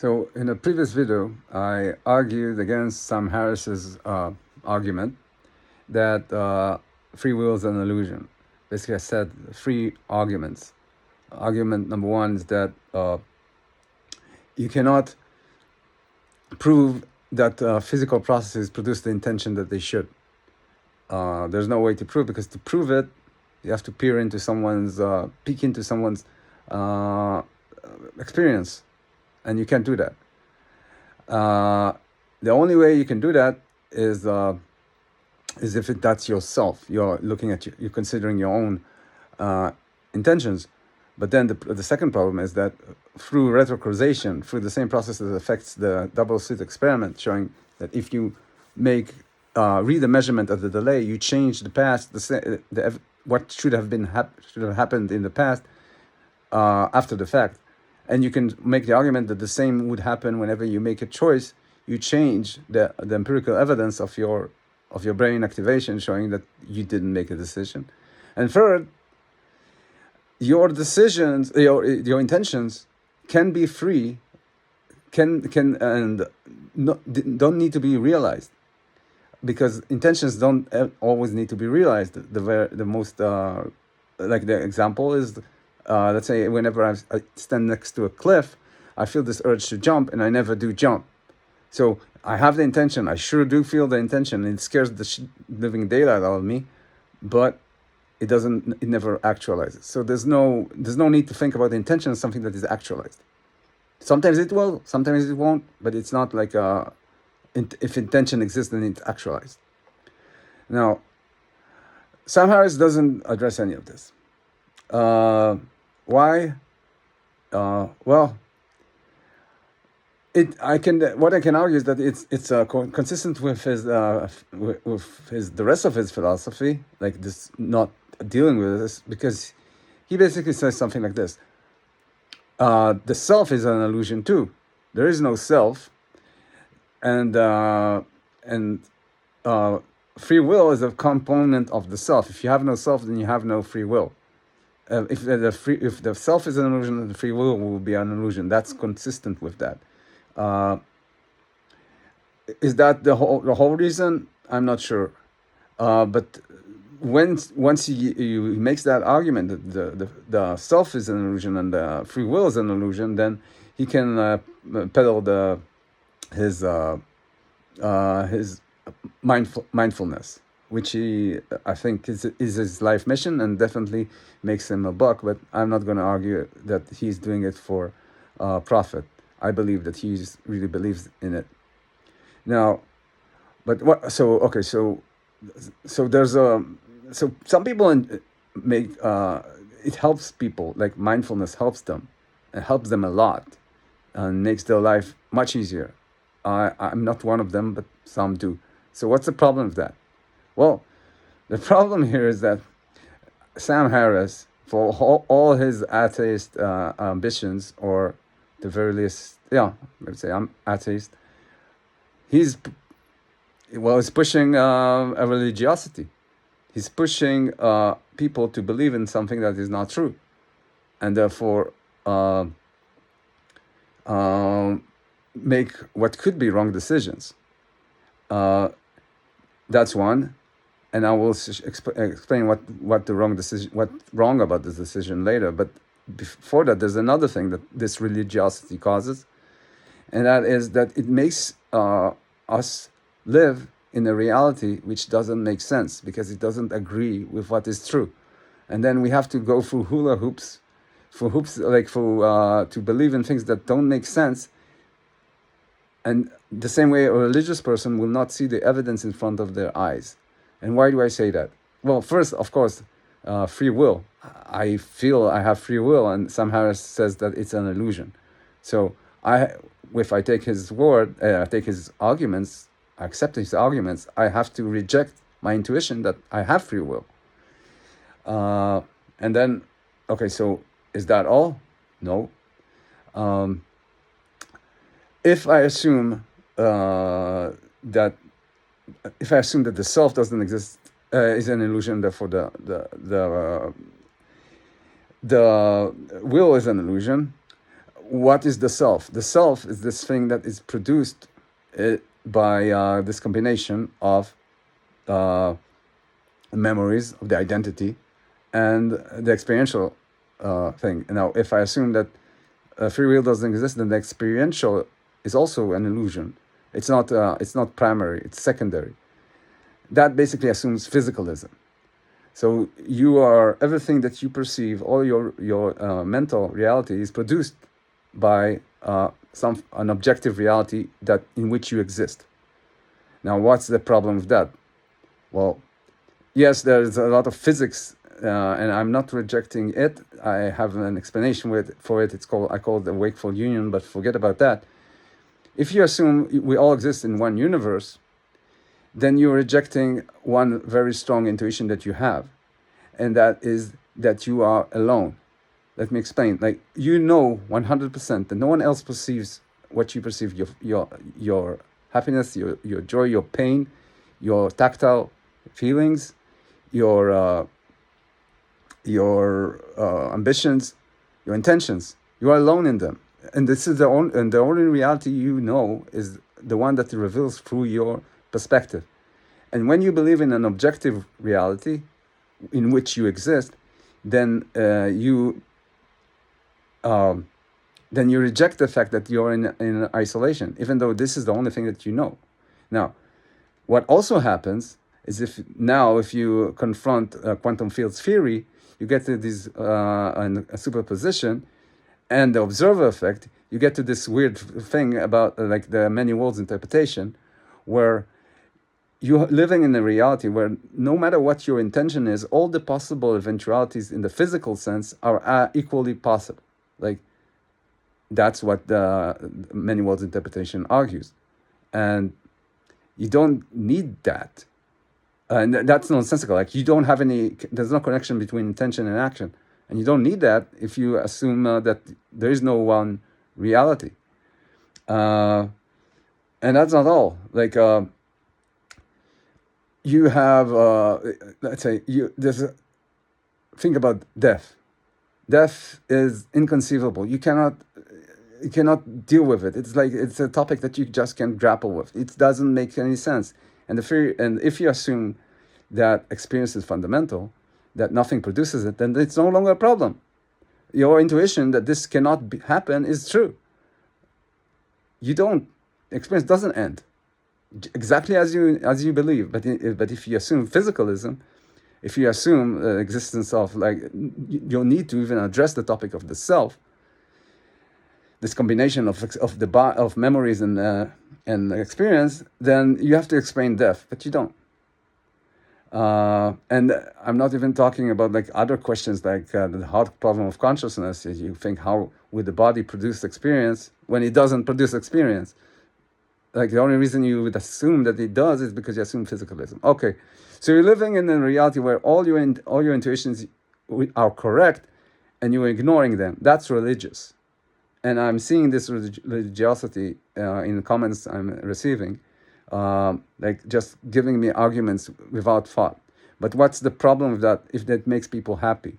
So in a previous video, I argued against Sam Harris's argument that free will is an illusion. Basically, I said three arguments. Argument number one is that you cannot prove that physical processes produce the intention that they should. There's no way to prove, because to prove it, you have to peek into someone's experience, and you can't do that. The only way you can do that is if that's yourself. You're looking at you're considering your own intentions. But then the second problem is that through retrocausation, through the same process that affects the double-slit experiment, showing that if you read the measurement of the delay, you change the past, what should have happened in the past after the fact. And you can make the argument that the same would happen whenever you make a choice. You change the empirical evidence of your brain activation, showing that you didn't make a decision. And third, your decisions, your intentions can be free, and don't need to be realized, because intentions don't always need to be realized. The most like the example is, let's say whenever I stand next to a cliff, I feel this urge to jump, and I never do jump. So I have the intention. I sure do feel the intention. It scares the living daylight out of me, but it never actualizes. So there's no need to think about the intention as something that is actualized. Sometimes it will, sometimes it won't, but it's not like if intention exists, then it's actualized. Now, Sam Harris doesn't address any of this. Why? Well, what I can argue is that it's consistent with the rest of his philosophy, like this, not dealing with this, because he basically says something like this: the self is an illusion too. There is no self, and free will is a component of the self. If you have no self, then you have no free will. If the self is an illusion, then the free will be an illusion. That's consistent with that. Is that the whole reason? I'm not sure. But once he makes that argument that the self is an illusion and the free will is an illusion, then he can peddle his mindfulness, which I think is his life mission, and definitely makes him a buck. But I'm not going to argue that he's doing it for profit. I believe that he really believes in it. Now, but what? So okay, so there's so some people make it helps people, like mindfulness helps them. It helps them a lot and makes their life much easier. I'm not one of them, but some do. So what's the problem with that? Well, the problem here is that Sam Harris, for all his atheist ambitions, or the very least, let's say I'm atheist, he's pushing a religiosity. He's pushing people to believe in something that is not true, and therefore make what could be wrong decisions. That's one, and I will explain what the wrong decision, what's wrong about this decision later. But before that, there's another thing that this religiosity causes, and that is that it makes us live in a reality which doesn't make sense, because it doesn't agree with what is true, and then we have to go through hula hoops, to believe in things that don't make sense. And the same way a religious person will not see the evidence in front of their eyes. And why do I say that? Well, first, of course, free will. I feel I have free will, and Sam Harris says that it's an illusion. So if I take his word, I take his arguments, I accept his arguments, I have to reject my intuition that I have free will. And then, okay, so is that all? No. If I assume that the self doesn't exist, is an illusion, therefore the will is an illusion. what is the self? The self is this thing that is produced by this combination of memories of the identity and the experiential thing. Now, if I assume that free will doesn't exist, then the experiential is also an illusion. It's not primary, it's secondary. That basically assumes physicalism. So everything that you perceive, all your mental reality is produced by an objective reality in which you exist. Now, what's the problem with that? Well, yes, there's a lot of physics, and I'm not rejecting it. I have an explanation for it. I call it the wakeful union, but forget about that. If you assume we all exist in one universe, then you're rejecting one very strong intuition that you have, and that is that you are alone. Let me explain. Like, 100% that no one else perceives what you perceive, your happiness, your joy, your pain, your tactile feelings, your ambitions, your intentions. You are alone in them, and this is the only reality is the one that reveals through your perspective. And when you believe in an objective reality in which you exist, then you reject the fact that you're in isolation, even though this is the only thing that you know. Now, what also happens is if you confront quantum fields theory, you get to this a superposition and the observer effect. You get to this weird thing about like the many worlds interpretation, where you're living in a reality where no matter what your intention is, all the possible eventualities in the physical sense are equally possible. Like, that's what the many worlds interpretation argues. And you don't need that. And that's nonsensical. Like, there's no connection between intention and action. And you don't need that if you assume that there is no one reality. And that's not all. Like, you have, let's say, think about death. Death is inconceivable. You cannot deal with it. It's a topic that you just can't grapple with. It doesn't make any sense. And if you assume that experience is fundamental, that nothing produces it, then it's no longer a problem. Your intuition that this cannot happen is true. Experience doesn't end exactly as you believe. But if you assume physicalism, if you assume the existence of, like, you'll need to even address the topic of the self, this combination of memories and experience, then you have to explain death, but you don't. And I'm not even talking about like other questions like the hard problem of consciousness. You think, how would the body produce experience when it doesn't produce experience? Like, the only reason you would assume that it does is because you assume physicalism. Okay, so you're living in a reality where all your intuitions are correct, and you're ignoring them. That's religious, and I'm seeing this religiosity in the comments I'm receiving, like just giving me arguments without thought. But what's the problem with that? If that makes people happy?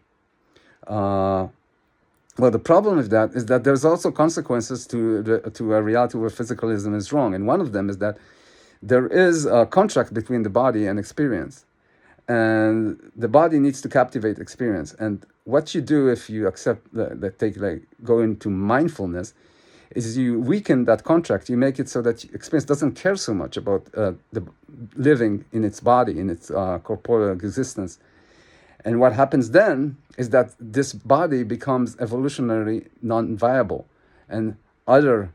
Well, the problem with that is that there's also consequences to a reality where physicalism is wrong. And one of them is that there is a contract between the body and experience. And the body needs to captivate experience. And what you do if you accept go into mindfulness is you weaken that contract. You make it so that experience doesn't care so much about the living in its body, in its corporeal existence. And what happens then is that this body becomes evolutionarily non-viable, and other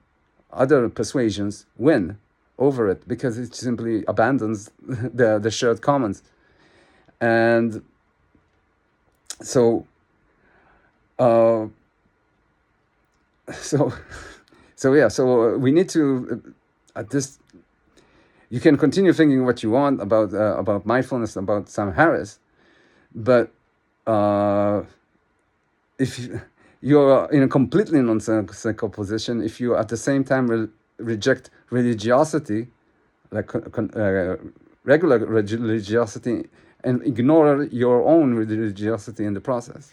persuasions win over it because it simply abandons the shared commons. And so we need to at this. You can continue thinking what you want about mindfulness, about Sam Harris, but if you're in a completely nonsensical position, if you at the same time reject religiosity, like regular religiosity, and ignore your own religiosity in the process.